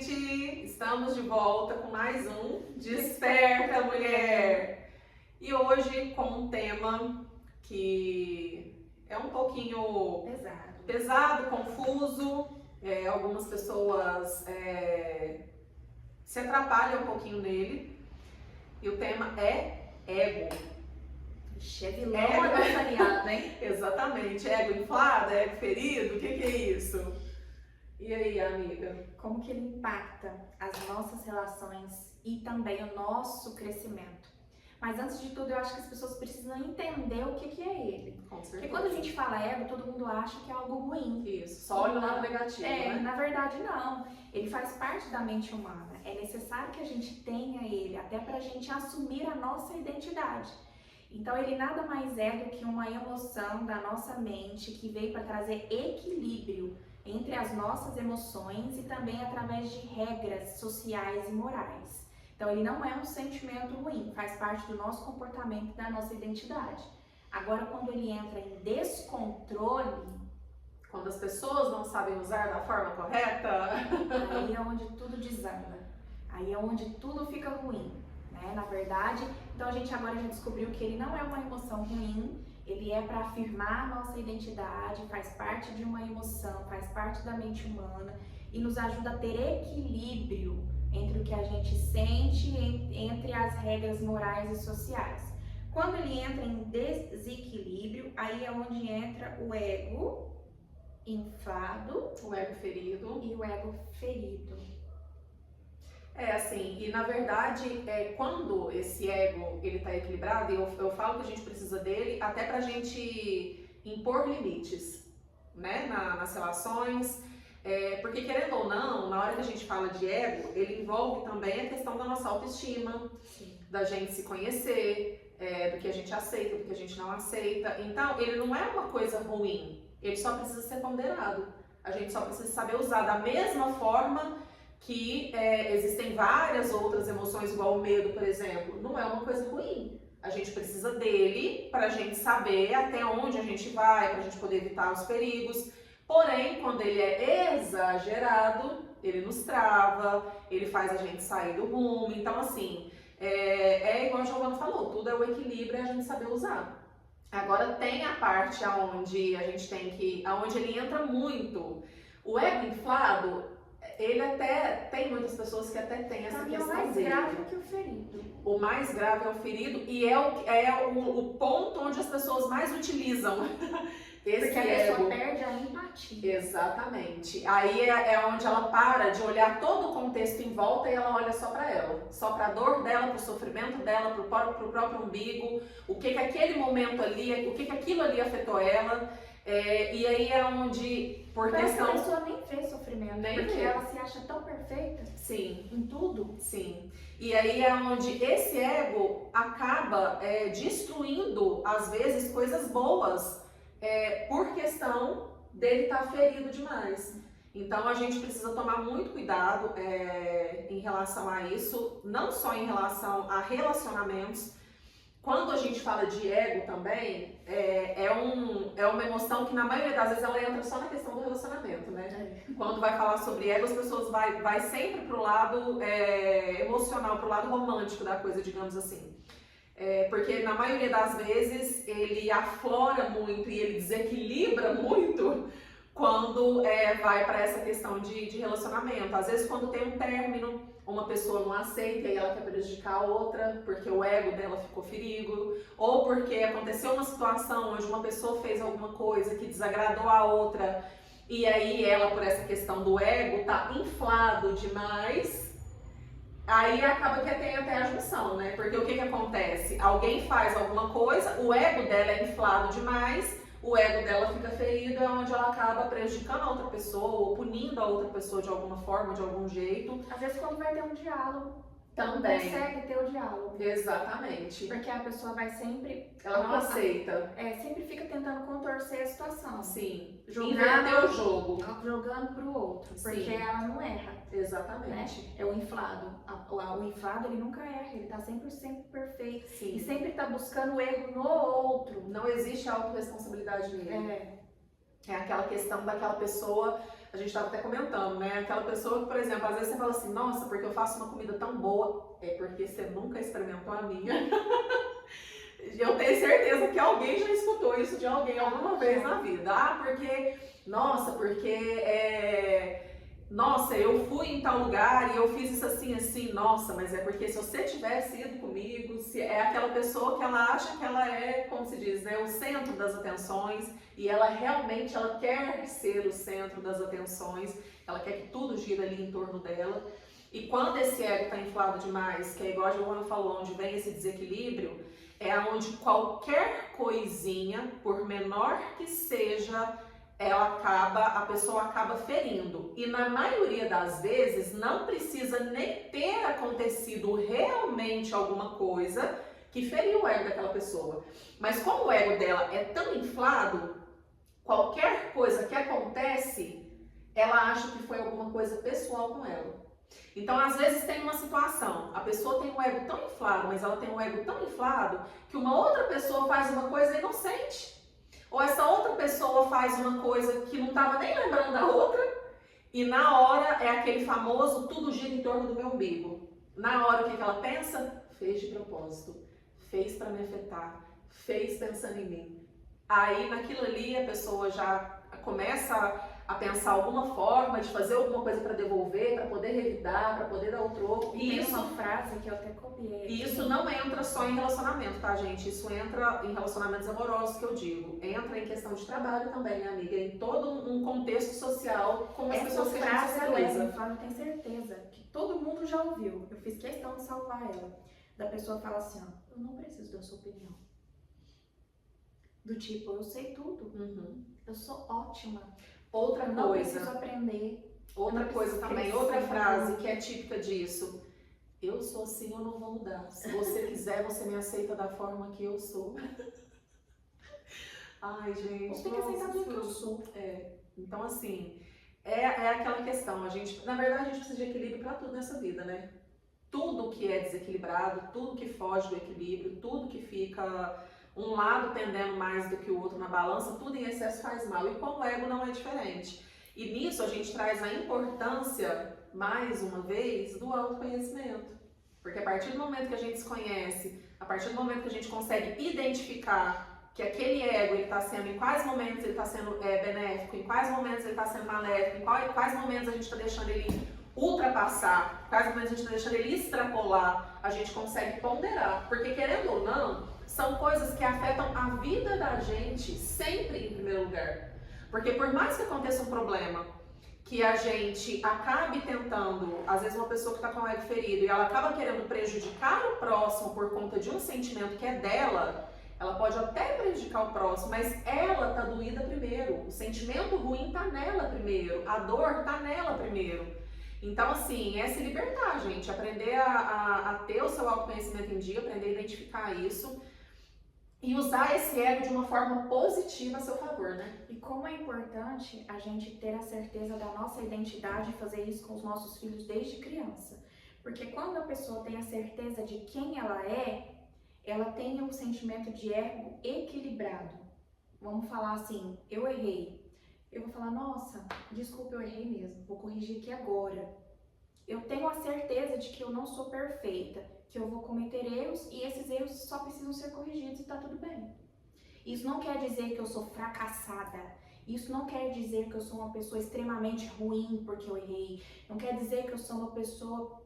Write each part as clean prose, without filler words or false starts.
gente! Estamos de volta com mais um Desperta Mulher! E hoje com um tema que é um pouquinho pesado, confuso, algumas pessoas se atrapalham um pouquinho nele, e o tema é ego. Vilão é nosso aliado, hein? Exatamente, ego inflado, ego ferido, o que é isso? E aí, amiga? Como que ele impacta as nossas relações e também o nosso crescimento. Mas antes de tudo, eu acho que as pessoas precisam entender o que é ele. Com certeza. Porque quando a gente fala ego, todo mundo acha que é algo ruim. Isso, só olha o lado negativo, né? Na verdade não. Ele faz parte da mente humana. É necessário que a gente tenha ele, até pra gente assumir a nossa identidade. Então ele nada mais é do que uma emoção da nossa mente que veio para trazer equilíbrio entre as nossas emoções e também através de regras sociais e morais. Então ele não é um sentimento ruim, faz parte do nosso comportamento e da nossa identidade. Agora, quando ele entra em descontrole, quando as pessoas não sabem usar da forma correta, aí é onde tudo desanda, aí é onde tudo fica ruim, né? Na verdade, então a gente agora já descobriu que ele não é uma emoção ruim, ele é para afirmar a nossa identidade, faz parte de uma emoção, faz parte da mente humana e nos ajuda a ter equilíbrio entre o que a gente sente, entre as regras morais e sociais. Quando ele entra em desequilíbrio, aí é onde entra o ego inflado, o ego ferido e o ego ferido. E na verdade, quando esse ego ele tá equilibrado, e eu falo que a gente precisa dele até pra gente impor limites, né, nas relações, porque querendo ou não, na hora que a gente fala de ego, ele envolve também a questão da nossa autoestima, Sim. da gente se conhecer, do que a gente aceita, do que a gente não aceita. Então, ele não é uma coisa ruim, ele só precisa ser ponderado. A gente só precisa saber usar da mesma forma que existem várias outras emoções, igual o medo, por exemplo. Não é uma coisa ruim. A gente precisa dele para a gente saber até onde a gente vai, para a gente poder evitar os perigos. Porém, quando ele é exagerado, ele nos trava, ele faz a gente sair do rumo. Então, assim, igual a Giovana falou, tudo é o equilíbrio e a gente saber usar. Agora tem a parte onde a gente tem que, onde ele entra muito. O ego inflado, ele até, tem muitas pessoas que até têm essa questão dele. O mais grave que o ferido. O mais grave é o ferido e é o ponto onde as pessoas mais utilizam esse porque a pessoa perde a empatia. Exatamente. Aí é onde ela para de olhar todo o contexto em volta e ela olha só para ela. Só para a dor dela, para o sofrimento dela, para o próprio umbigo, o que aquele momento ali, o que aquilo ali afetou ela. E aí é onde, por parece questão... que a pessoa nem vê sofrimento, porque ela se acha tão perfeita. Sim. Em tudo. Sim. E aí é onde esse ego acaba destruindo, às vezes, coisas boas, por questão dele estar ferido demais. Então a gente precisa tomar muito cuidado em relação a isso, não só em relação a relacionamentos. Quando a gente fala de ego também, é uma emoção que na maioria das vezes ela entra só na questão do relacionamento, né? Quando vai falar sobre ego, as pessoas vai sempre pro lado emocional, pro lado romântico da coisa, digamos assim. Porque na maioria das vezes ele aflora muito e ele desequilibra muito quando vai para essa questão de relacionamento. Às vezes quando tem um término, uma pessoa não aceita e ela quer prejudicar a outra porque o ego dela ficou ferido, ou porque aconteceu uma situação onde uma pessoa fez alguma coisa que desagradou a outra e aí ela, por essa questão do ego, tá inflado demais. Aí acaba que tem até a junção, né? Porque o que acontece? Alguém faz alguma coisa, o ego dela é inflado demais, o ego dela fica ferido, é onde ela acaba prejudicando a outra pessoa ou punindo a outra pessoa de alguma forma, de algum jeito. Às vezes quando vai ter um diálogo, também consegue ter o diálogo. Exatamente. Porque a pessoa vai sempre... Ela não aceita. Sempre fica tentando contorcer a situação. Sim. Inverter o jogo. Jogando pro outro. Porque Sim. ela não erra. Exatamente. Né? É o inflado. O inflado, ele nunca erra. Ele tá sempre perfeito. Sim. E sempre tá buscando o erro no outro. Não existe autorresponsabilidade nele. É aquela questão daquela pessoa a gente estava até comentando, né? Aquela pessoa que, por exemplo, às vezes você fala assim, nossa, porque eu faço uma comida tão boa, é porque você nunca experimentou a minha. Eu tenho certeza que alguém já escutou isso de alguém alguma vez na vida. Ah, porque, nossa, nossa, eu fui em tal lugar e eu fiz isso assim, assim, nossa, mas é porque se você tivesse ido comigo, se é aquela pessoa que ela acha que ela é, como se diz, né, o centro das atenções e ela realmente, ela quer ser o centro das atenções, ela quer que tudo gira ali em torno dela. E quando esse ego está inflado demais, que é igual a Giovana falou, onde vem esse desequilíbrio, é onde qualquer coisinha, por menor que seja, a pessoa acaba ferindo. E na maioria das vezes não precisa nem ter acontecido realmente alguma coisa que feriu o ego daquela pessoa. Mas como o ego dela é tão inflado, qualquer coisa que acontece, ela acha que foi alguma coisa pessoal com ela. Então, às vezes tem uma situação, a pessoa tem um ego tão inflado, mas ela tem um ego tão inflado que uma outra pessoa faz uma coisa inocente. Ou essa outra pessoa faz uma coisa que não estava nem lembrando da outra e na hora é aquele famoso tudo gira em torno do meu umbigo. Na hora o que ela pensa? Fez de propósito, fez para me afetar, fez pensando em mim. Aí naquilo ali a pessoa já começa a pensar alguma forma de fazer alguma coisa para devolver, para poder revidar, para poder dar o troco. E tem uma frase que eu até copiei. E isso não entra só em relacionamento, tá, gente? Isso entra em relacionamentos amorosos, que eu digo. Entra em questão de trabalho também, né, amiga? Em todo um contexto social com as pessoas que a gente socializa. Essa frase eu tenho certeza que todo mundo já ouviu. Eu fiz questão de salvar ela. Da pessoa fala assim, ó, eu não preciso da sua opinião. Do tipo, eu sei tudo. Eu sou ótima. Outra não coisa. Preciso aprender. Outra coisa também, outra frase que é típica disso. Eu sou assim, eu não vou mudar. Se você quiser, você me aceita da forma que eu sou. Ai, gente. Você tem que aceitar tudo que eu sou. Então, assim, é aquela questão. Na verdade, a gente precisa de equilíbrio para tudo nessa vida, né? Tudo que é desequilibrado, tudo que foge do equilíbrio, tudo que fica um lado pendendo mais do que o outro na balança, tudo em excesso faz mal. E com o ego não é diferente. E nisso a gente traz a importância, mais uma vez, do autoconhecimento. Porque a partir do momento que a gente se conhece, a partir do momento que a gente consegue identificar que aquele ego está sendo, em quais momentos ele está sendo benéfico, em quais momentos ele está sendo maléfico, em quais momentos a gente está deixando ele ultrapassar, em quais momentos a gente está deixando ele extrapolar, a gente consegue ponderar. Porque querendo ou não, são coisas que afetam a vida da gente sempre em primeiro lugar. Porque por mais que aconteça um problema, que a gente acabe tentando, às vezes uma pessoa que está com o ego ferido e ela acaba querendo prejudicar o próximo por conta de um sentimento que é dela, ela pode até prejudicar o próximo, mas ela tá doída primeiro, o sentimento ruim tá nela primeiro, a dor tá nela primeiro. Então, assim, é se libertar, gente, aprender a ter o seu autoconhecimento em dia, aprender a identificar isso e usar esse ego de uma forma positiva a seu favor, né? E como é importante a gente ter a certeza da nossa identidade e fazer isso com os nossos filhos desde criança. Porque quando a pessoa tem a certeza de quem ela tem um sentimento de ego equilibrado. Vamos falar assim, eu errei. Eu vou falar, nossa, desculpa, eu errei mesmo, vou corrigir aqui agora. Eu tenho a certeza de que eu não sou perfeita, que eu vou cometer erros e esses erros só precisam ser corrigidos e tá tudo bem. Isso não quer dizer que eu sou fracassada. Isso não quer dizer que eu sou uma pessoa extremamente ruim porque eu errei. Não quer dizer que eu sou uma pessoa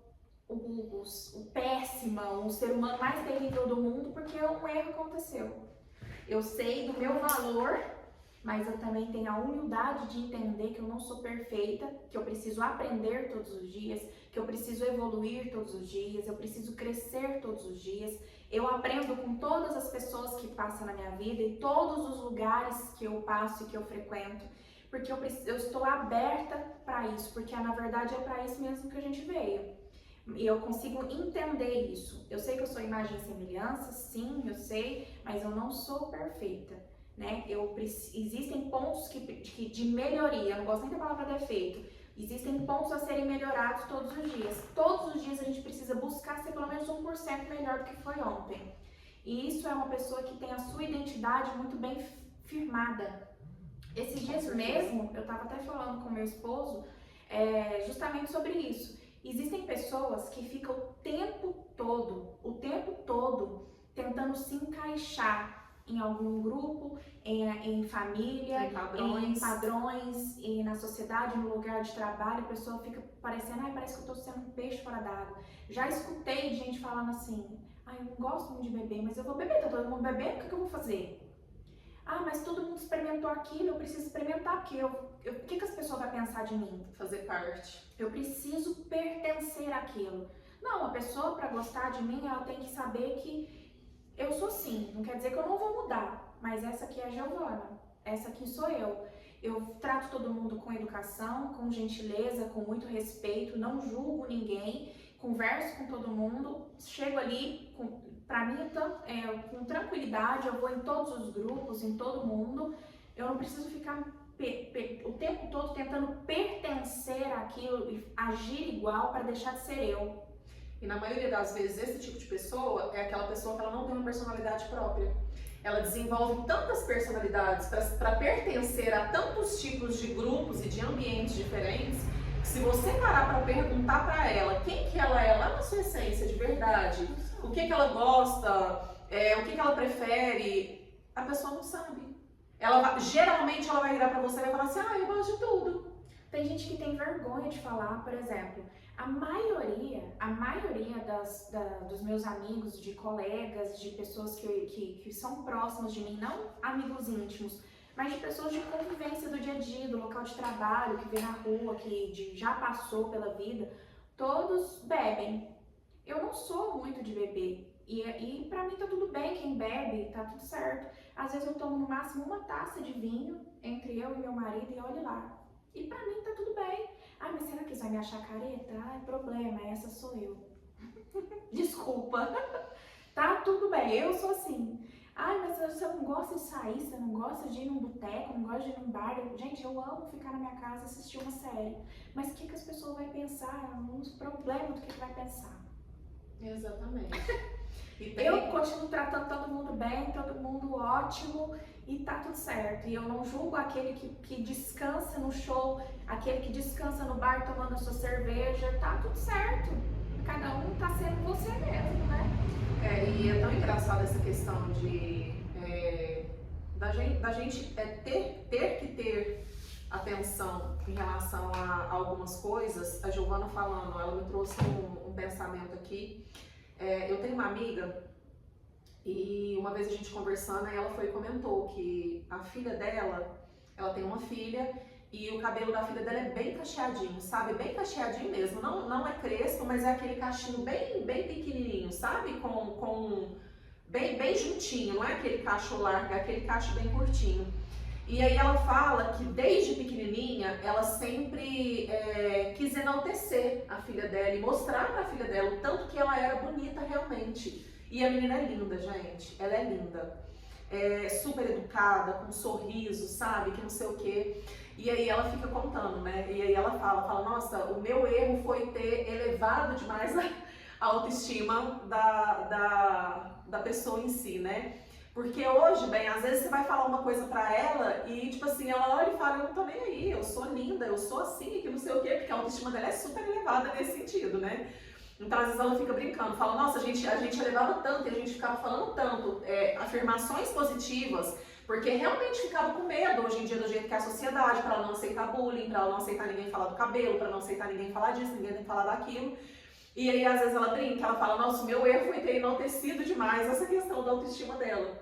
péssima, um ser humano mais terrível do mundo porque um erro aconteceu. Eu sei do meu valor, mas eu também tenho a humildade de entender que eu não sou perfeita, que eu preciso aprender todos os dias, que eu preciso evoluir todos os dias, eu preciso crescer todos os dias. Eu aprendo com todas as pessoas que passam na minha vida e todos os lugares que eu passo e que eu frequento, porque eu estou aberta para isso, porque na verdade é para isso mesmo que a gente veio. E eu consigo entender isso. Eu sei que eu sou imagem e semelhança, sim, eu sei, mas eu não sou perfeita, né? Existem pontos de melhoria, eu não gosto nem da palavra defeito. Existem pontos a serem melhorados todos os dias. Todos os dias a gente precisa buscar ser pelo menos 1% melhor do que foi ontem. E isso é uma pessoa que tem a sua identidade muito bem firmada. Esses dias certeza. mesmo, eu tava até falando com meu esposo, justamente sobre isso. Existem pessoas que ficam o tempo todo, tentando se encaixar em algum grupo, em família, em padrões, e na sociedade, no lugar de trabalho. A pessoa fica parecendo, parece que eu tô sendo um peixe fora d'água. Já escutei gente falando assim, eu não gosto muito de beber, mas eu vou beber, tá todo mundo bebendo, o que eu vou fazer? Mas todo mundo experimentou aquilo, eu preciso experimentar, porque o que as pessoas vão pensar de mim? Fazer parte. Eu preciso pertencer àquilo. Não, a pessoa, para gostar de mim, ela tem que saber que eu sou assim. Não quer dizer que eu não vou mudar, mas essa aqui é a Giovana, essa aqui sou eu. Eu trato todo mundo com educação, com gentileza, com muito respeito, não julgo ninguém, converso com todo mundo, chego ali, para mim, com tranquilidade, eu vou em todos os grupos, em todo mundo. Eu não preciso ficar o tempo todo tentando pertencer àquilo e agir igual para deixar de ser eu. E na maioria das vezes, esse tipo de pessoa é aquela pessoa que ela não tem uma personalidade própria. Ela desenvolve tantas personalidades para pertencer a tantos tipos de grupos e de ambientes diferentes, que se você parar para perguntar para ela quem que ela é lá na sua essência de verdade, o que ela gosta, o que ela prefere, a pessoa não sabe. Geralmente ela vai virar para você e vai falar assim, eu gosto de tudo. Tem gente que tem vergonha de falar, por exemplo, a maioria dos meus amigos, de colegas, de pessoas que são próximas de mim, não amigos íntimos, mas de pessoas de convivência do dia a dia, do local de trabalho, que vê na rua, que já passou pela vida, todos bebem. Eu não sou muito de beber. E pra mim tá tudo bem, quem bebe, tá tudo certo. Às vezes eu tomo no máximo uma taça de vinho entre eu e meu marido e olhe lá. E pra mim tá tudo bem. Mas será que isso vai me achar careta? É problema, essa sou eu. Desculpa. Tá tudo bem, eu sou assim. Mas você não gosta de sair, você não gosta de ir num boteco, não gosta de ir num bar. Gente, eu amo ficar na minha casa e assistir uma série. Mas o que as pessoas vão pensar? Uns problemas do que vai pensar. Exatamente. Eu continuo tratando todo mundo bem, todo mundo ótimo e tá tudo certo. E eu não julgo aquele que descansa no show, aquele que descansa no bar tomando a sua cerveja, tá tudo certo. Cada um tá sendo você mesmo, né? E é tão engraçado essa questão da gente ter que ter atenção em relação a algumas coisas. A Giovana falando, ela me trouxe um pensamento aqui. Eu tenho uma amiga e uma vez a gente conversando, ela foi e comentou que a filha dela, ela tem uma filha e o cabelo da filha dela é bem cacheadinho, sabe? Bem cacheadinho mesmo, não é crespo, mas é aquele cachinho bem pequenininho, sabe? Bem juntinho, não é aquele cacho largo, é aquele cacho bem curtinho. E aí ela fala que desde pequenininha ela sempre quis enaltecer a filha dela e mostrar pra filha dela o tanto que ela era bonita realmente. E a menina é linda, gente, ela é linda. Super educada, com um sorriso, sabe, que não sei o quê. E aí ela fica contando, né, e aí ela fala, nossa, o meu erro foi ter elevado demais a autoestima da pessoa em si, né. Porque hoje, bem, às vezes você vai falar uma coisa pra ela e, tipo assim, ela olha e fala, eu não tô nem aí, eu sou linda, eu sou assim, que não sei o quê, porque a autoestima dela é super elevada nesse sentido, né? Então, às vezes ela fica brincando, fala, nossa, a gente elevava tanto e a gente ficava falando tanto, afirmações positivas, porque realmente ficava com medo hoje em dia do jeito que é a sociedade, pra ela não aceitar bullying, pra ela não aceitar ninguém falar do cabelo, pra não aceitar ninguém falar disso, ninguém tem que falar daquilo. E aí, às vezes, ela brinca, ela fala, nossa, o meu erro foi ter enaltecido demais essa questão da autoestima dela.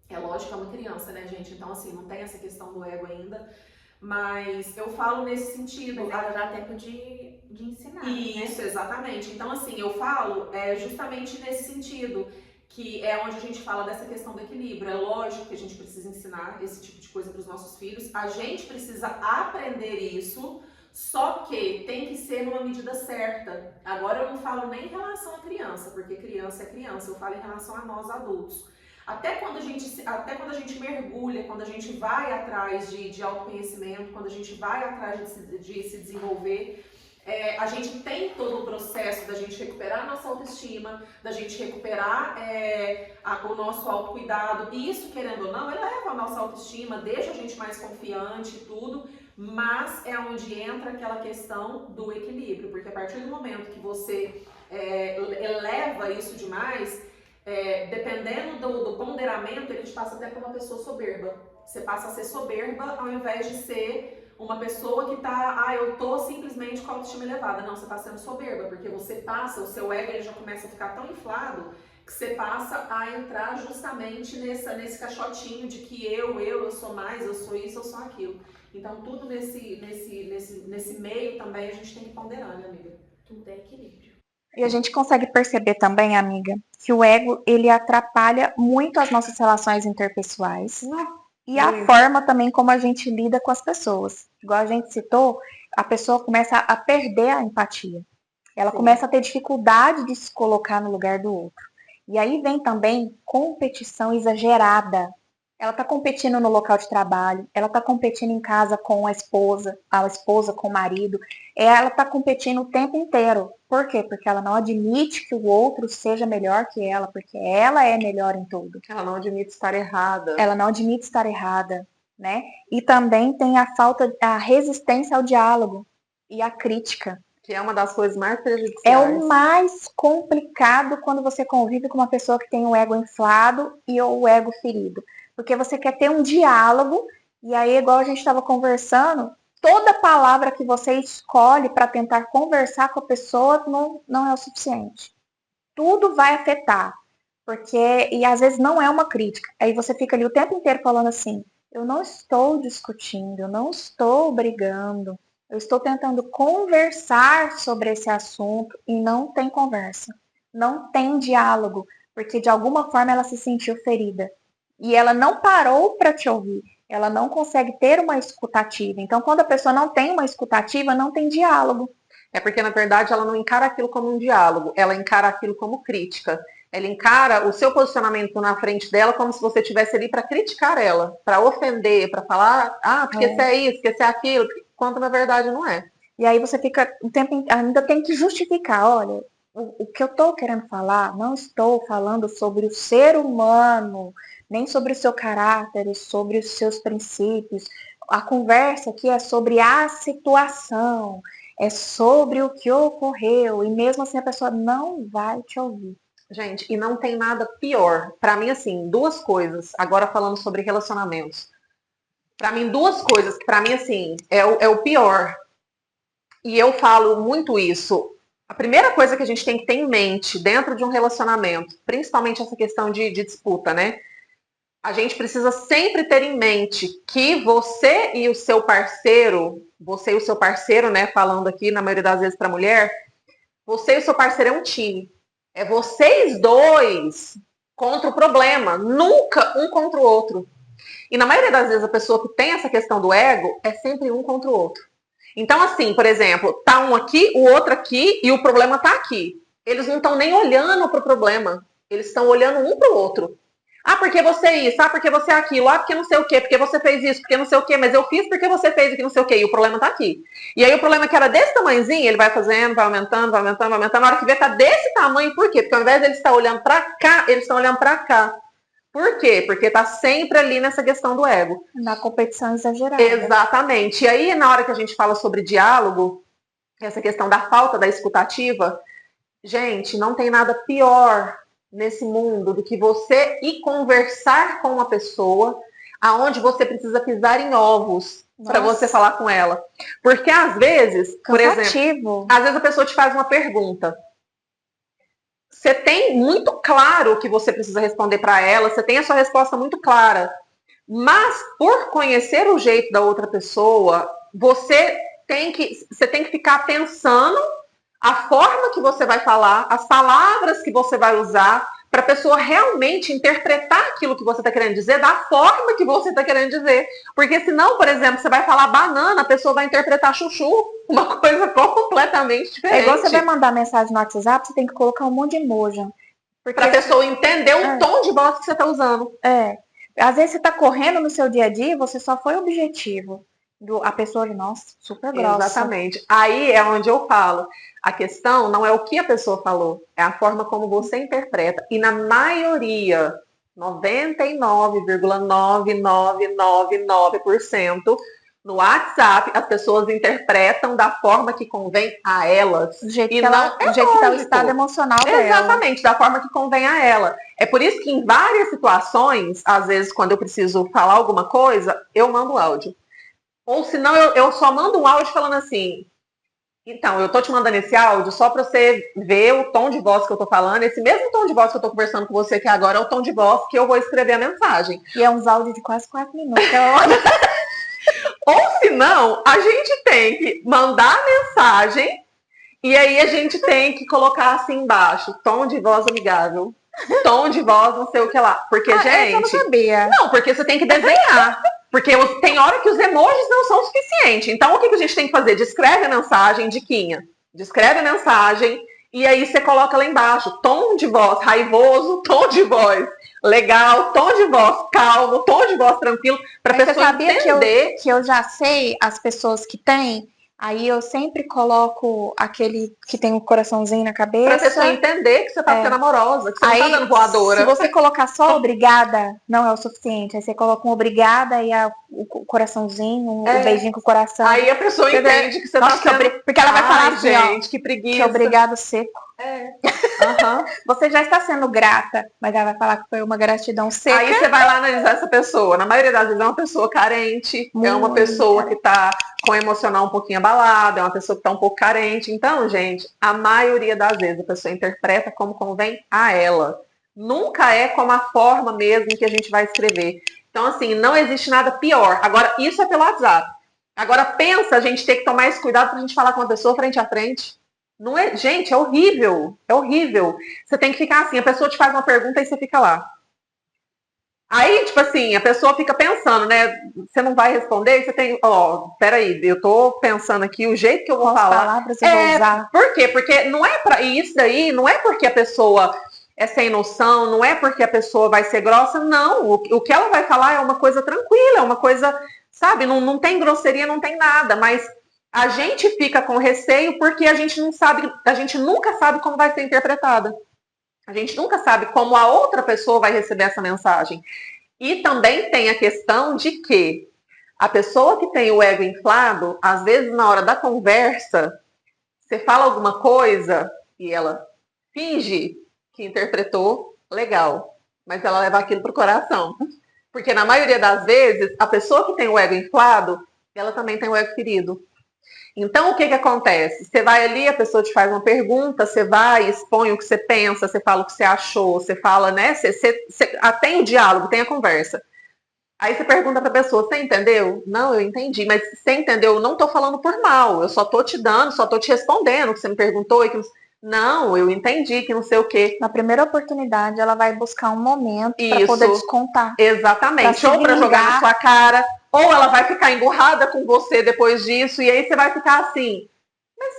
É lógico que é uma criança, né, gente? Então, assim, não tem essa questão do ego ainda. Mas eu falo nesse sentido. Mas ela dá tempo de ensinar. Isso, né? Exatamente. Então, assim, eu falo justamente nesse sentido, que é onde a gente fala dessa questão do equilíbrio. É lógico que a gente precisa ensinar esse tipo de coisa para os nossos filhos. A gente precisa aprender isso. Só que tem que ser numa medida certa. Agora eu não falo nem em relação à criança, porque criança é criança, eu falo em relação a nós adultos. Até quando a gente mergulha, quando a gente vai atrás de autoconhecimento, quando a gente vai atrás de se desenvolver, a gente tem todo o processo processo da gente recuperar a nossa autoestima, da gente recuperar o nosso autocuidado. E isso, querendo ou não, eleva a nossa autoestima, deixa a gente mais confiante e tudo, mas é onde entra aquela questão do equilíbrio, porque a partir do momento que você eleva isso demais, dependendo do ponderamento, ele te passa até para uma pessoa soberba. Você passa a ser soberba ao invés de ser uma pessoa que tá, eu tô simplesmente com a autoestima elevada. Não, você tá sendo soberba, porque você passa, o seu ego ele já começa a ficar tão inflado que você passa a entrar justamente nesse caixotinho de que eu sou mais, eu sou isso, eu sou aquilo. Então tudo nesse meio também a gente tem que ponderar, né, amiga? Tudo é equilíbrio. E a gente consegue perceber também, amiga, que o ego, ele atrapalha muito as nossas relações interpessoais e a forma também como a gente lida com as pessoas. Igual a gente citou, a pessoa começa a perder a empatia. Ela começa a ter dificuldade de se colocar no lugar do outro. E aí vem também competição exagerada. Ela está competindo no local de trabalho, ela está competindo em casa com a esposa com o marido, ela está competindo o tempo inteiro. Por quê? Porque ela não admite que o outro seja melhor que ela, porque ela é melhor em tudo. Ela não admite estar errada. Ela não admite estar errada, né? E também tem a resistência ao diálogo e à crítica. Que é uma das coisas mais prejudiciais. É o mais complicado quando você convive com uma pessoa que tem o ego inflado e o ego ferido. Porque você quer ter um diálogo, e aí, igual a gente estava conversando, toda palavra que você escolhe para tentar conversar com a pessoa não é o suficiente. Tudo vai afetar. E às vezes não é uma crítica. Aí você fica ali o tempo inteiro falando assim, eu não estou discutindo, eu não estou brigando, eu estou tentando conversar sobre esse assunto e não tem conversa. Não tem diálogo, porque de alguma forma ela se sentiu ferida. E ela não parou para te ouvir. Ela não consegue ter uma escutativa. Então, quando a pessoa não tem uma escutativa, não tem diálogo. É porque, na verdade, ela não encara aquilo como um diálogo, ela encara aquilo como crítica. Ela encara o seu posicionamento na frente dela como se você estivesse ali para criticar ela, para ofender, para falar, porque você é isso, porque você é aquilo, quando na verdade não é. E aí você fica o tempo ainda tem que justificar, olha, o que eu estou querendo falar, não estou falando sobre o ser humano, nem sobre o seu caráter, sobre os seus princípios. A conversa aqui é sobre a situação, é sobre o que ocorreu, e mesmo assim a pessoa não vai te ouvir. Gente, e não tem nada pior. Pra mim, assim, duas coisas, agora falando sobre relacionamentos. Pra mim, duas coisas que pra mim, assim, é o pior. E eu falo muito isso. A primeira coisa que a gente tem que ter em mente dentro de um relacionamento, principalmente essa questão de disputa, né? A gente precisa sempre ter em mente que você e o seu parceiro, né, falando aqui na maioria das vezes para mulher, você e o seu parceiro é um time. É vocês dois contra o problema, nunca um contra o outro. E na maioria das vezes a pessoa que tem essa questão do ego é sempre um contra o outro. Então, assim, por exemplo, tá um aqui, o outro aqui e o problema tá aqui. Eles não estão nem olhando para o problema, eles estão olhando um para o outro. Porque você é isso, porque você é aquilo, porque não sei o quê, porque você fez isso, porque não sei o quê, mas eu fiz porque você fez aqui, não sei o quê, e o problema tá aqui. E aí o problema que era desse tamanhozinho, ele vai fazendo, vai aumentando, na hora que vê tá desse tamanho, por quê? Porque ao invés de eles estar olhando pra cá, eles estão olhando pra cá. Por quê? Porque tá sempre ali nessa questão do ego. Na competição exagerada. Exatamente. E aí, na hora que a gente fala sobre diálogo, essa questão da falta da escutativa, gente, não tem nada pior nesse mundo do que você ir conversar com uma pessoa aonde você precisa pisar em ovos para você falar com ela. Porque às vezes, por exemplo, às vezes a pessoa te faz uma pergunta. Você tem muito claro o que você precisa responder para ela, você tem a sua resposta muito clara. Mas por conhecer o jeito da outra pessoa, você tem que ficar pensando a forma que você vai falar, as palavras que você vai usar, para a pessoa realmente interpretar aquilo que você está querendo dizer da forma que você está querendo dizer. Porque senão, por exemplo, você vai falar banana, a pessoa vai interpretar chuchu, uma coisa completamente diferente. É igual você vai mandar mensagem no WhatsApp, você tem que colocar um monte de emoji. Para a pessoa entender o tom de voz que você está usando. Às vezes você está correndo no seu dia a dia, você só foi objetivo. A pessoa, nossa, super grossa. Exatamente. Aí é onde eu falo. A questão não é o que a pessoa falou, é a forma como você interpreta. E na maioria, 99,9999%, no WhatsApp, as pessoas interpretam da forma que convém a elas. Do jeito E que não do é jeito que tá o lógico. estado emocional dela. Exatamente, da forma que convém a ela. É por isso que em várias situações, às vezes, quando eu preciso falar alguma coisa, eu mando áudio. Ou senão eu só mando um áudio falando assim, então, eu tô te mandando esse áudio só para você ver o tom de voz que eu tô falando. Esse mesmo tom de voz que eu tô conversando com você aqui agora é o tom de voz que eu vou escrever a mensagem. E é uns áudios de quase 4 minutos. Ou senão, a gente tem que mandar a mensagem e aí a gente tem que colocar assim embaixo, tom de voz amigável. Tom de voz, não sei o que lá. Porque, Essa eu não gente. sabia. Não, porque você tem que desenhar. Porque tem hora que os emojis não são suficientes. Então, o que a gente tem que fazer? Descreve a mensagem, diquinha. Descreve a mensagem e aí você coloca lá embaixo. Tom de voz raivoso, tom de voz legal, tom de voz calmo, tom de voz tranquilo, para a pessoa entender. Que eu já sei as pessoas que têm, aí eu sempre coloco aquele que tem um coraçãozinho na cabeça. Pra pessoa entender que você tá sendo amorosa, que você não tá dando voadora. Se você colocar só obrigada, não é o suficiente. Aí você coloca um obrigada e o coraçãozinho, o beijinho com o coração. Aí a pessoa entende que você tá sendo... Porque ela vai falar assim, gente, ó, que preguiça. que obrigado seco. Uhum. Você já está sendo grata, mas ela vai falar que foi uma gratidão seca. Aí você vai lá analisar essa pessoa. Na maioria das vezes é uma pessoa carente, é uma pessoa que tá com o emocional um pouquinho abalado, é uma pessoa que tá um pouco carente. Então, gente, a maioria das vezes a pessoa interpreta como convém a ela. Nunca é como a forma mesmo que a gente vai escrever. Então, assim, não existe nada pior. Agora, isso é pelo WhatsApp. Agora, pensa a gente ter que tomar esse cuidado pra gente falar com uma pessoa frente a frente. Não é, gente, é horrível. É horrível. Você tem que ficar assim, a pessoa te faz uma pergunta e você fica lá. Aí, tipo assim, a pessoa fica pensando, né? Você não vai responder, você tem, peraí, eu tô pensando aqui o jeito que eu vou falar. Palavras eu vou usar. Por quê? Porque não é para isso daí, não é porque a pessoa é sem noção, não é porque a pessoa vai ser grossa, não. O que ela vai falar é uma coisa tranquila, é uma coisa, sabe, não tem grosseria, não tem nada, mas a gente fica com receio porque a gente não sabe, a gente nunca sabe como vai ser interpretada. A gente nunca sabe como a outra pessoa vai receber essa mensagem. E também tem a questão de que a pessoa que tem o ego inflado, às vezes na hora da conversa, você fala alguma coisa e ela finge que interpretou legal, mas ela leva aquilo pro coração. Porque na maioria das vezes, a pessoa que tem o ego inflado, ela também tem o ego ferido. Então, o que acontece? Você vai ali, a pessoa te faz uma pergunta, você vai, expõe o que você pensa, você fala o que você achou, você fala, né? Você tem o diálogo, tem a conversa. Aí você pergunta pra pessoa, você entendeu? Não, eu entendi, mas você entendeu? Eu não tô falando por mal, eu só tô te dando, só tô te respondendo o que você me perguntou e que... Não, eu entendi que não sei o quê. Na primeira oportunidade, ela vai buscar um momento para poder descontar. Exatamente. Ou para jogar na sua cara, ou ela vai ficar emburrada com você depois disso, e aí você vai ficar assim, mas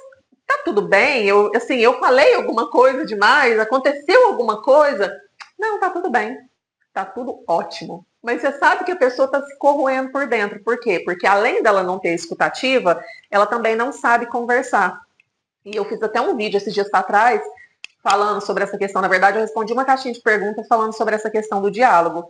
tá tudo bem? Eu falei alguma coisa demais? Aconteceu alguma coisa? Não, tá tudo bem. Tá tudo ótimo. Mas você sabe que a pessoa tá se corroendo por dentro. Por quê? Porque além dela não ter escutativa, ela também não sabe conversar. E eu fiz até um vídeo esses dias atrás falando sobre essa questão. Na verdade, eu respondi uma caixinha de perguntas falando sobre essa questão do diálogo.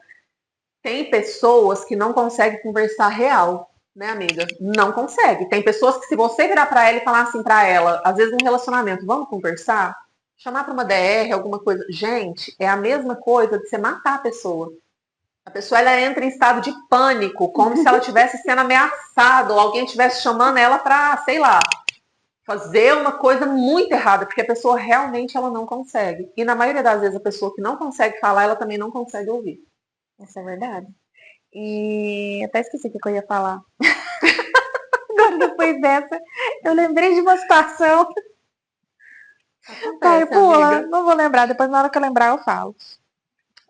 Tem pessoas que não conseguem conversar real, né, amiga? Não consegue. Tem pessoas que se você virar para ela e falar assim para ela, às vezes num relacionamento, vamos conversar? Chamar para uma DR, alguma coisa. Gente, é a mesma coisa de você matar a pessoa. A pessoa, ela entra em estado de pânico, como se ela estivesse sendo ameaçada ou alguém estivesse chamando ela para, sei lá, fazer uma coisa muito errada, porque a pessoa realmente ela não consegue. E na maioria das vezes a pessoa que não consegue falar, ela também não consegue ouvir. Isso é verdade. E até esqueci o que eu ia falar. Agora, depois dessa, eu lembrei de uma situação. Acontece, amiga. Não vou lembrar, depois na hora que eu lembrar eu falo.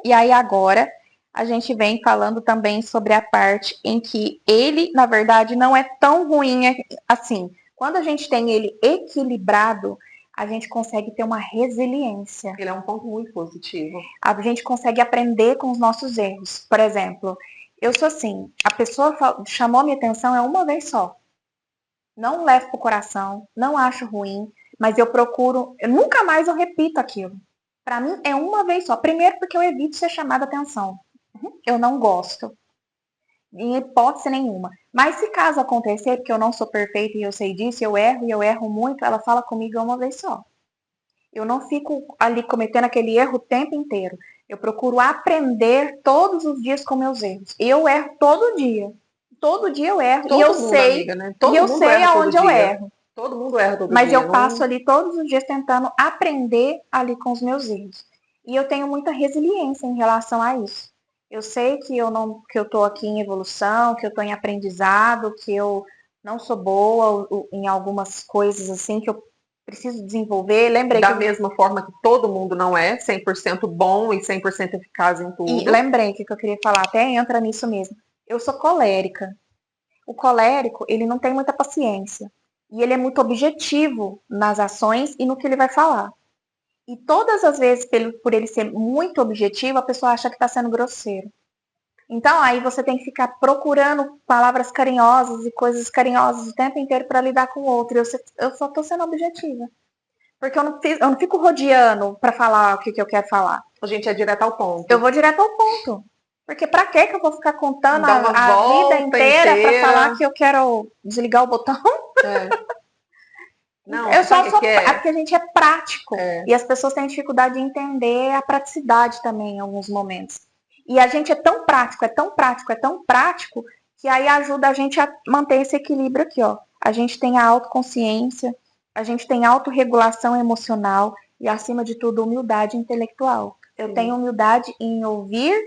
E aí agora, a gente vem falando também sobre a parte em que ele, na verdade, não é tão ruim assim. Quando a gente tem ele equilibrado, a gente consegue ter uma resiliência. Ele é um ponto muito positivo. A gente consegue aprender com os nossos erros. Por exemplo, Eu sou assim, a pessoa chamou minha atenção é uma vez só. Não levo pro coração, não acho ruim, mas eu procuro, nunca mais eu repito aquilo. Para mim é uma vez só. Primeiro porque eu evito ser chamada atenção. Eu não gosto. Em hipótese nenhuma. Mas se caso acontecer, porque eu não sou perfeita e eu sei disso, eu erro e eu erro muito, ela fala comigo uma vez só. Eu não fico ali cometendo aquele erro o tempo inteiro. Eu procuro aprender todos os dias com meus erros. Eu erro todo dia. Todo dia eu erro. Todo e eu mundo, sei, amiga, né? Todo e eu mundo sei erra todo aonde eu dia. erro. Todo mundo erra todo Mas dia. eu passo ali todos os dias tentando aprender ali com os meus erros. E eu tenho muita resiliência em relação a isso. Eu sei que eu tô aqui em evolução, que eu tô em aprendizado, que eu não sou boa em algumas coisas assim que eu preciso desenvolver. Lembrei Da que mesma forma que todo mundo não é 100% bom e 100% eficaz em tudo. E lembrei que eu queria falar, até entra nisso mesmo. Eu sou colérica. O colérico, ele não tem muita paciência. E ele é muito objetivo nas ações e no que ele vai falar. E todas as vezes, por ele ser muito objetivo, a pessoa acha que está sendo grosseiro. Então, aí você tem que ficar procurando palavras carinhosas e coisas carinhosas o tempo inteiro para lidar com o outro. Eu só estou sendo objetiva. Porque eu não fico rodeando para falar o que eu quero falar. A gente é direto ao ponto. Eu vou direto ao ponto. Porque pra que eu vou ficar contando Dá uma a vida volta inteira pra inteira. falar que eu quero desligar o botão? Não, Eu só sabe o sou que é? porque a gente é prático. É. E as pessoas têm dificuldade de entender a praticidade também em alguns momentos. E a gente é tão prático, é tão prático, é tão prático, que aí ajuda a gente a manter esse equilíbrio aqui, ó. A gente tem a autoconsciência, a gente tem autorregulação emocional e, acima de tudo, humildade intelectual. Eu tenho humildade em ouvir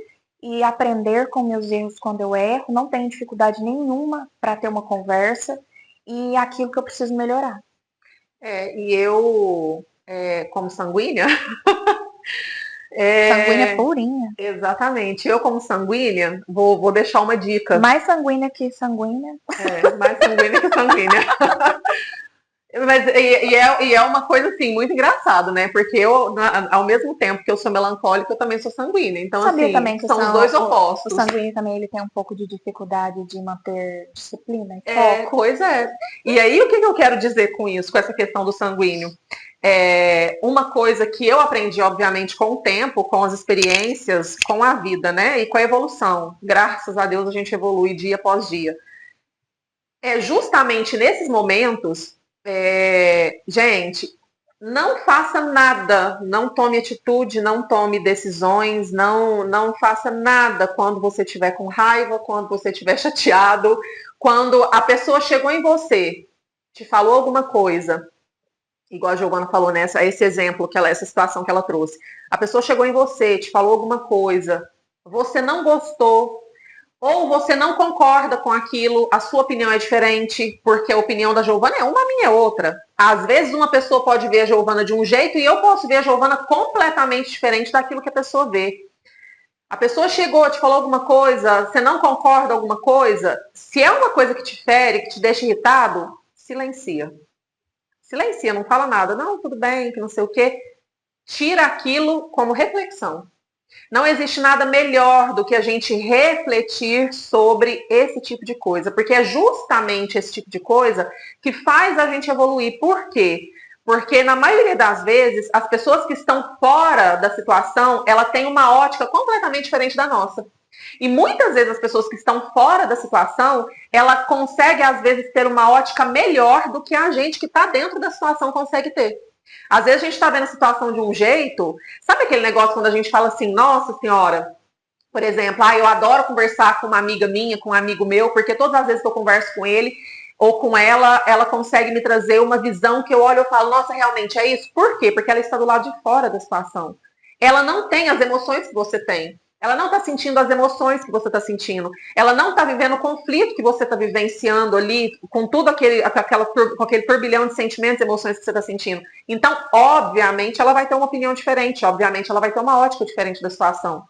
e aprender com meus erros quando eu erro, não tenho dificuldade nenhuma para ter uma conversa e aquilo que eu preciso melhorar. E eu, como sanguínea, Sanguínea purinha. exatamente. Eu, como sanguínea, vou deixar uma dica. Mais sanguínea que sanguínea. Mais sanguínea que sanguínea. Mas, e é uma coisa, assim, muito engraçada, né? Porque eu, ao mesmo tempo que eu sou melancólica, eu também sou sanguínea. Então, Sabia assim, também que são os dois opostos. O sanguíneo também ele tem um pouco de dificuldade de manter disciplina e foco. Pois é. E aí, o que eu quero dizer com isso, com essa questão do sanguíneo? Uma coisa que eu aprendi, obviamente, com o tempo, com as experiências, com a vida, né? E com a evolução. Graças a Deus a gente evolui dia após dia. Justamente nesses momentos, gente, não faça nada, não tome atitude, não tome decisões, não faça nada quando você estiver com raiva, quando você estiver chateado, quando a pessoa chegou em você, te falou alguma coisa, igual a Giovana falou, né? Esse exemplo, essa situação que ela trouxe. A pessoa chegou em você, te falou alguma coisa, você não gostou, ou você não concorda com aquilo, a sua opinião é diferente, porque a opinião da Giovana é uma, a minha é outra. Às vezes uma pessoa pode ver a Giovana de um jeito e eu posso ver a Giovana completamente diferente daquilo que a pessoa vê. A pessoa chegou, te falou alguma coisa, você não concorda com alguma coisa, se é uma coisa que te fere, que te deixa irritado, silencia. Silencia, não fala nada. Não, tudo bem, que não sei o quê. Tira aquilo como reflexão. Não existe nada melhor do que a gente refletir sobre esse tipo de coisa, porque é justamente esse tipo de coisa que faz a gente evoluir. Por quê? Porque na maioria das vezes, as pessoas que estão fora da situação, ela tem uma ótica completamente diferente da nossa. E muitas vezes as pessoas que estão fora da situação, ela consegue às vezes ter uma ótica melhor do que a gente que está dentro da situação consegue ter. Às vezes a gente está vendo a situação de um jeito, sabe aquele negócio quando a gente fala assim, nossa senhora, por exemplo, eu adoro conversar com uma amiga minha, com um amigo meu, porque todas as vezes que eu converso com ele ou com ela consegue me trazer uma visão que eu olho e falo, nossa, realmente é isso? Por quê? Porque ela está do lado de fora da situação. Ela não tem as emoções que você tem. Ela não está sentindo as emoções que você está sentindo. Ela não está vivendo o conflito que você está vivenciando ali, com tudo com aquele turbilhão de sentimentos e emoções que você está sentindo. Então, obviamente, ela vai ter uma opinião diferente. Obviamente, ela vai ter uma ótica diferente da situação.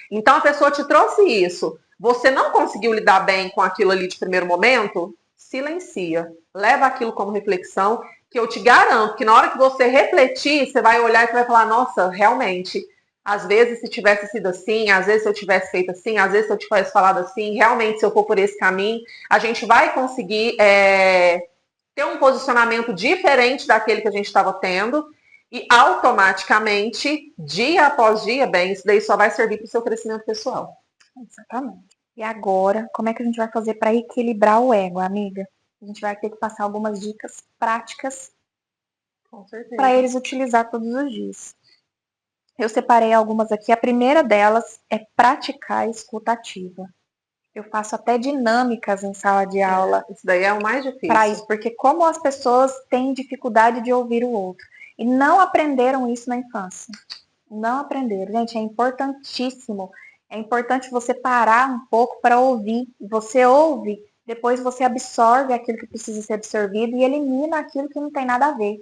Então, a pessoa te trouxe isso. Você não conseguiu lidar bem com aquilo ali de primeiro momento? Silencia. Leva aquilo como reflexão, que eu te garanto que na hora que você refletir, você vai olhar e vai falar, nossa, realmente, Às vezes, se tivesse sido assim, às vezes se eu tivesse feito assim, às vezes se eu tivesse falado assim, realmente se eu for por esse caminho, a gente vai conseguir ter um posicionamento diferente daquele que a gente estava tendo e automaticamente, dia após dia, bem, isso daí só vai servir para o seu crescimento pessoal. Exatamente. E agora, como é que a gente vai fazer para equilibrar o ego, amiga? A gente vai ter que passar algumas dicas práticas Com certeza. para eles utilizar todos os dias. Eu separei algumas aqui. A primeira delas é praticar a escuta ativa. Eu faço até dinâmicas em sala de aula Isso daí é o mais difícil. para isso, porque como as pessoas têm dificuldade de ouvir o outro e não aprenderam isso na infância. Não aprenderam. Gente, é importantíssimo. É importante você parar um pouco para ouvir. Você ouve, depois você absorve aquilo que precisa ser absorvido e elimina aquilo que não tem nada a ver.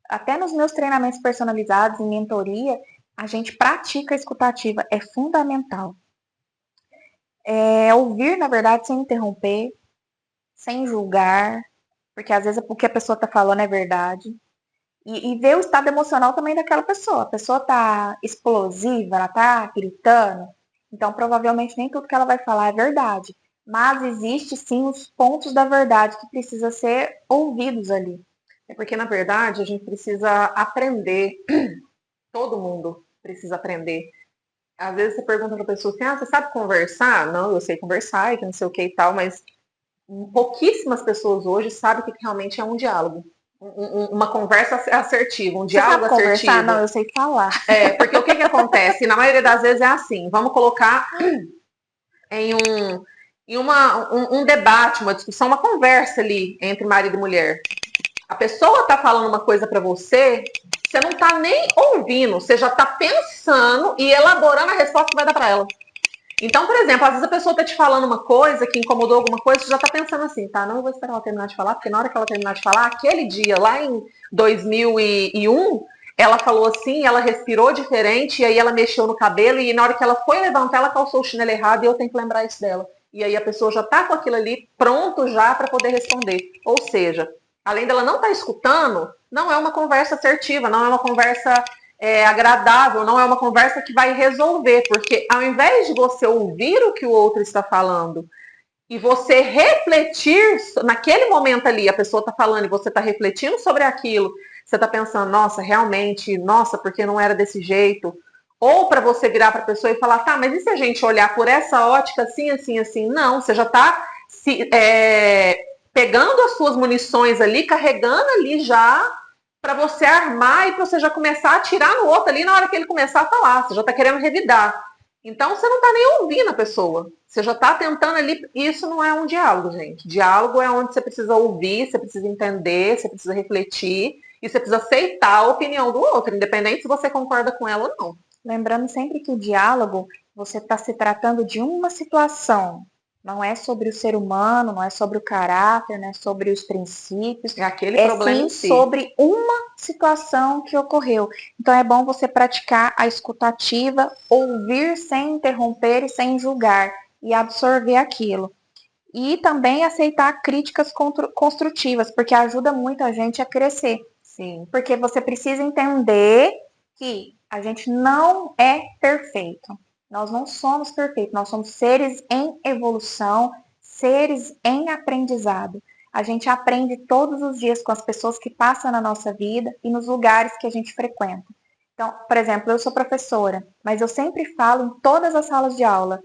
Até nos meus treinamentos personalizados, em mentoria, a gente pratica a escutativa. É fundamental. Ouvir, na verdade, sem interromper, sem julgar, porque às vezes o que a pessoa está falando é verdade. E ver o estado emocional também daquela pessoa. A pessoa tá explosiva, ela tá gritando. Então, provavelmente, nem tudo que ela vai falar é verdade. Mas existe, sim, os pontos da verdade que precisam ser ouvidos ali. É porque, na verdade, a gente precisa aprender. Todo mundo precisa aprender. Às vezes você pergunta para a pessoa assim, você sabe conversar? Não, eu sei conversar, que não sei o que e tal, mas pouquíssimas pessoas hoje sabem o que realmente é um diálogo. Uma conversa assertiva, um diálogo assertivo. Conversar? Não, eu sei falar. Porque o que acontece? Na maioria das vezes é assim, vamos colocar em um debate, uma discussão, uma conversa ali entre marido e mulher. A pessoa tá falando uma coisa para você, você não tá nem ouvindo, você já tá pensando e elaborando a resposta que vai dar para ela. Então, por exemplo, às vezes a pessoa tá te falando uma coisa que incomodou alguma coisa, você já tá pensando assim, tá, não vou esperar ela terminar de falar, porque na hora que ela terminar de falar, aquele dia, lá em 2001, ela falou assim, ela respirou diferente, e aí ela mexeu no cabelo, e na hora que ela foi levantar, ela calçou o chinelo errado, e eu tenho que lembrar isso dela. E aí a pessoa já tá com aquilo ali pronto já para poder responder. Ou seja, além dela não estar escutando, não é uma conversa assertiva, não é uma conversa agradável, não é uma conversa que vai resolver, porque ao invés de você ouvir o que o outro está falando e você refletir, naquele momento ali, a pessoa está falando e você está refletindo sobre aquilo, você está pensando, nossa, realmente, nossa, porque não era desse jeito, ou para você virar para a pessoa e falar, tá, mas e se a gente olhar por essa ótica assim, assim, assim? Não, você já está pegando as suas munições ali, carregando ali já para você armar e para você já começar a atirar no outro ali na hora que ele começar a falar. Você já está querendo revidar. Então, você não está nem ouvindo a pessoa. Você já está tentando ali. Isso não é um diálogo, gente. Diálogo é onde você precisa ouvir, você precisa entender, você precisa refletir e você precisa aceitar a opinião do outro, independente se você concorda com ela ou não. Lembrando sempre que o diálogo, você está se tratando de uma situação. Não é sobre o ser humano, não é sobre o caráter, não é sobre os princípios. É aquele problema em si. Sobre uma situação que ocorreu. Então é bom você praticar a escutativa, ouvir sem interromper e sem julgar e absorver aquilo. E também aceitar críticas construtivas, porque ajuda muito a gente a crescer. Sim. Porque você precisa entender que a gente não é perfeito. Nós não somos perfeitos, nós somos seres em evolução, seres em aprendizado. A gente aprende todos os dias com as pessoas que passam na nossa vida e nos lugares que a gente frequenta. Então, por exemplo, eu sou professora, mas eu sempre falo em todas as salas de aula.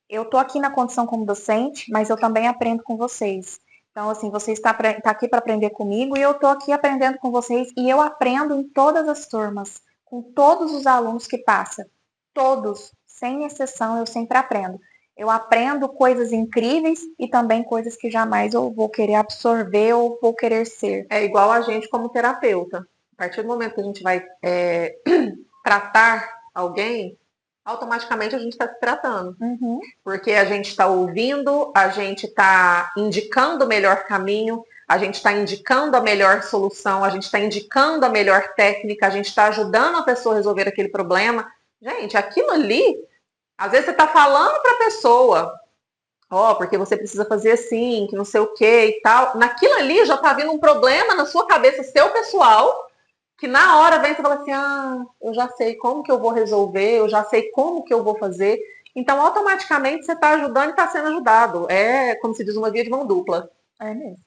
Eu estou aqui na condição como docente, mas eu também aprendo com vocês. Então, assim, você está aqui para aprender comigo e eu estou aqui aprendendo com vocês e eu aprendo em todas as turmas, com todos os alunos que passam. Todos, sem exceção, eu sempre aprendo. Eu aprendo coisas incríveis e também coisas que jamais eu vou querer absorver ou vou querer ser. É igual a gente como terapeuta. A partir do momento que a gente vai tratar alguém, automaticamente a gente está se tratando. Uhum. Porque a gente está ouvindo, a gente está indicando o melhor caminho, a gente está indicando a melhor solução, a gente está indicando a melhor técnica, a gente está ajudando a pessoa a resolver aquele problema. Gente, aquilo ali, às vezes você está falando para a pessoa, porque você precisa fazer assim, que não sei o que e tal. Naquilo ali já está vindo um problema na sua cabeça, seu pessoal, que na hora vem e fala assim, eu já sei como que eu vou resolver, eu já sei como que eu vou fazer. Então, automaticamente, você está ajudando e está sendo ajudado. É, como se diz, uma via de mão dupla. É mesmo.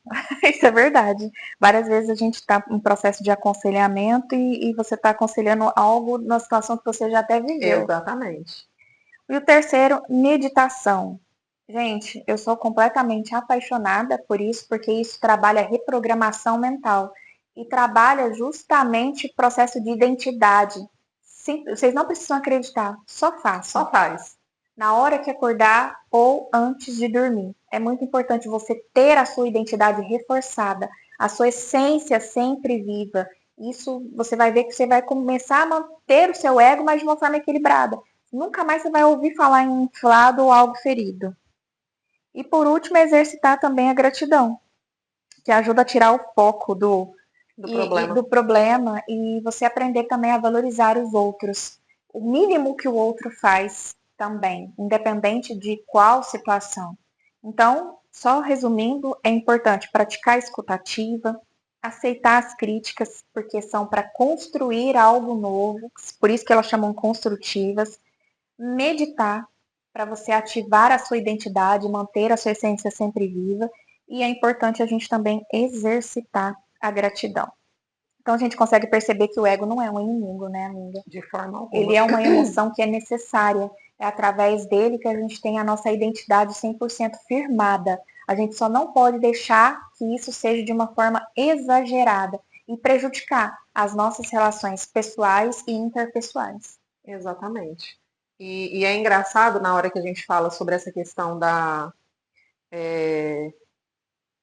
Isso é verdade. Várias vezes a gente está em processo de aconselhamento e você está aconselhando algo na situação que você já até viveu. Exatamente. E o terceiro, meditação. Gente, eu sou completamente apaixonada por isso, porque isso trabalha reprogramação mental e trabalha justamente o processo de identidade. Sim, vocês não precisam acreditar, só façam. Só faz. Na hora que acordar ou antes de dormir. É muito importante você ter a sua identidade reforçada, a sua essência sempre viva. Isso você vai ver que você vai começar a manter o seu ego, mas de uma forma equilibrada. Nunca mais você vai ouvir falar em inflado ou algo ferido. E por último, exercitar também a gratidão, que ajuda a tirar o foco do problema e você aprender também a valorizar os outros. O mínimo que o outro faz também, independente de qual situação. Então, só resumindo, é importante praticar a escutativa, aceitar as críticas, porque são para construir algo novo, por isso que elas chamam construtivas, meditar, para você ativar a sua identidade, manter a sua essência sempre viva, e é importante a gente também exercitar a gratidão. Então a gente consegue perceber que o ego não é um inimigo, né, amiga? De forma alguma. Ele é uma emoção que é necessária. É através dele que a gente tem a nossa identidade 100% firmada. A gente só não pode deixar que isso seja de uma forma exagerada e prejudicar as nossas relações pessoais e interpessoais. Exatamente. E é engraçado na hora que a gente fala sobre essa questão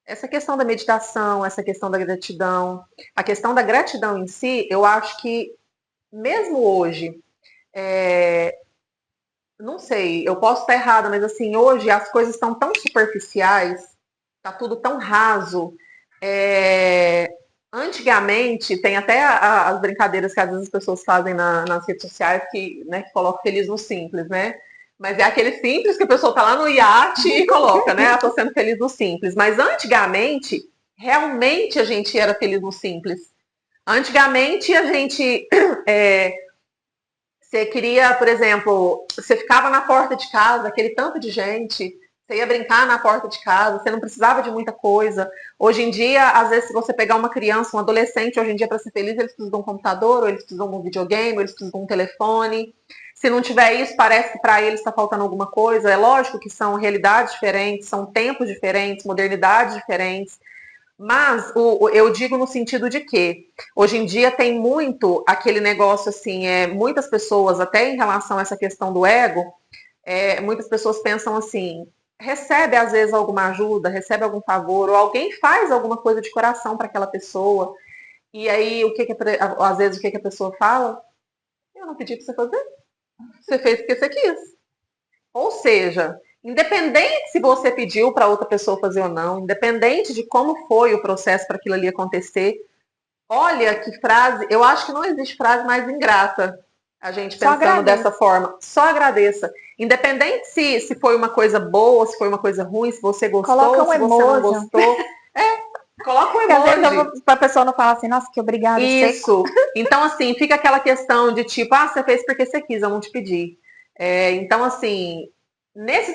essa questão da meditação, essa questão da gratidão. A questão da gratidão em si, eu acho que mesmo hoje, não sei, eu posso estar errada, mas assim, hoje as coisas estão tão superficiais, tá tudo tão raso. Antigamente, tem até as brincadeiras que às vezes as pessoas fazem nas redes sociais que, né, que colocam feliz no simples, né? Mas é aquele simples que a pessoa tá lá no iate e coloca, né? Tô sendo feliz no simples. Mas antigamente, realmente a gente era feliz no simples. Antigamente a gente você queria, por exemplo, você ficava na porta de casa, aquele tanto de gente, você ia brincar na porta de casa, você não precisava de muita coisa. Hoje em dia, às vezes, se você pegar uma criança, um adolescente, hoje em dia, para ser feliz, eles precisam de um computador, ou eles precisam de um videogame, ou eles precisam de um telefone. Se não tiver isso, parece que para eles está faltando alguma coisa. É lógico que são realidades diferentes, são tempos diferentes, modernidades diferentes. Mas eu digo no sentido de que hoje em dia tem muito aquele negócio assim, muitas pessoas, até em relação a essa questão do ego, muitas pessoas pensam assim, recebe às vezes alguma ajuda, recebe algum favor, ou alguém faz alguma coisa de coração para aquela pessoa, e aí às vezes o que a pessoa fala? Eu não pedi para você fazer, você fez porque você quis. Ou seja, independente se você pediu para outra pessoa fazer ou não, independente de como foi o processo para aquilo ali acontecer, olha que frase, eu acho que não existe frase mais ingrata a gente pensando dessa forma. Só agradeça. Independente se foi uma coisa boa, se foi uma coisa ruim, se você gostou, se você não gostou. Coloca um emoji. Para a pessoa não falar assim, nossa, que obrigada. Isso. Então, assim, fica aquela questão de tipo, você fez porque você quis, eu não te pedi. Então, assim,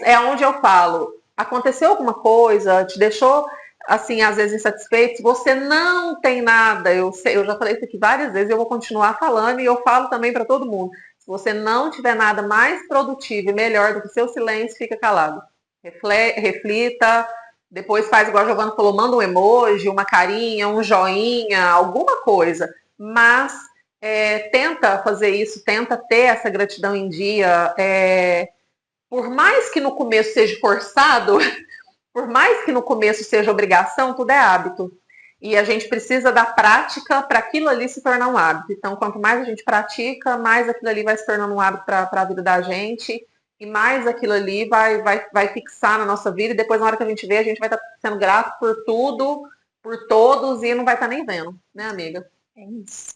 é onde eu falo, aconteceu alguma coisa, te deixou, assim, às vezes insatisfeito, se você não tem nada, eu já falei isso aqui várias vezes, eu vou continuar falando e eu falo também para todo mundo, se você não tiver nada mais produtivo e melhor do que seu silêncio, fica calado. Reflita, depois faz igual a Giovana falou, manda um emoji, uma carinha, um joinha, alguma coisa, mas tenta fazer isso, tenta ter essa gratidão em dia, por mais que no começo seja forçado, por mais que no começo seja obrigação, tudo é hábito. E a gente precisa da prática para aquilo ali se tornar um hábito. Então, quanto mais a gente pratica, mais aquilo ali vai se tornando um hábito para a vida da gente. E mais aquilo ali vai fixar na nossa vida. E depois, na hora que a gente vê, a gente vai estar sendo grato por tudo, por todos, e não vai estar nem vendo, né, amiga? É isso.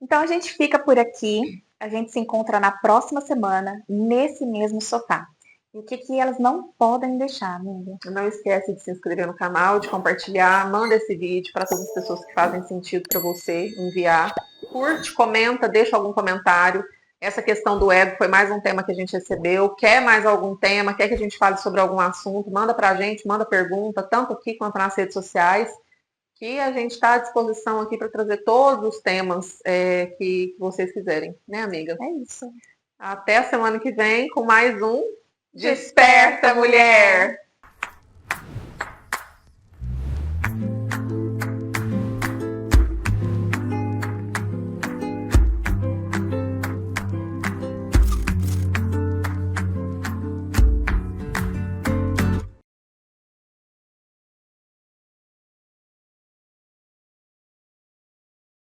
Então, a gente fica por aqui. A gente se encontra na próxima semana, nesse mesmo sofá. E o que elas não podem deixar, amiga? Não esquece de se inscrever no canal, de compartilhar, manda esse vídeo para todas as pessoas que fazem sentido para você enviar. curte, comenta, deixa algum comentário. Essa questão do ego foi mais um tema que a gente recebeu. Quer mais algum tema? Quer que a gente fale sobre algum assunto? Manda pra gente, manda pergunta, tanto aqui quanto nas redes sociais, que a gente está à disposição aqui para trazer todos os temas que vocês quiserem, né, amiga? É isso. Até a semana que vem com mais um Desperta, Mulher!